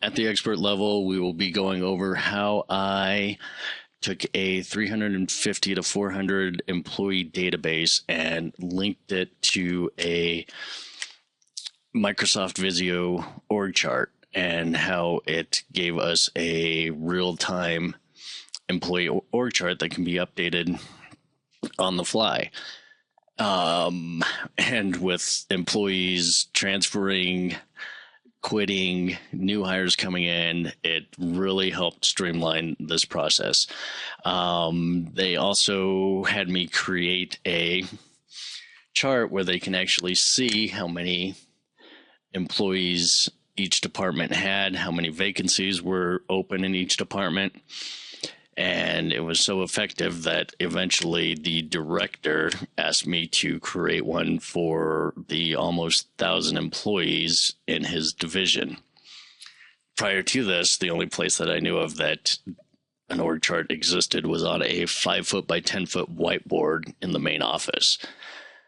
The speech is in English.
At the expert level, we will be going over how I took a 350 to 400 employee database and linked it to a Microsoft Visio org chart and how it gave us a real-time employee org chart that can be updated on the fly. And with employees transferring, quitting, new hires coming in, it really helped streamline this process. They also had me create a chart where they can actually see how many employees each department had, how many vacancies were open in each department. And it was so effective that eventually the director asked me to create one for the almost 1,000 employees in his division. Prior to this, the only place that I knew of that an org chart existed was on a 5-foot by 10-foot whiteboard in the main office.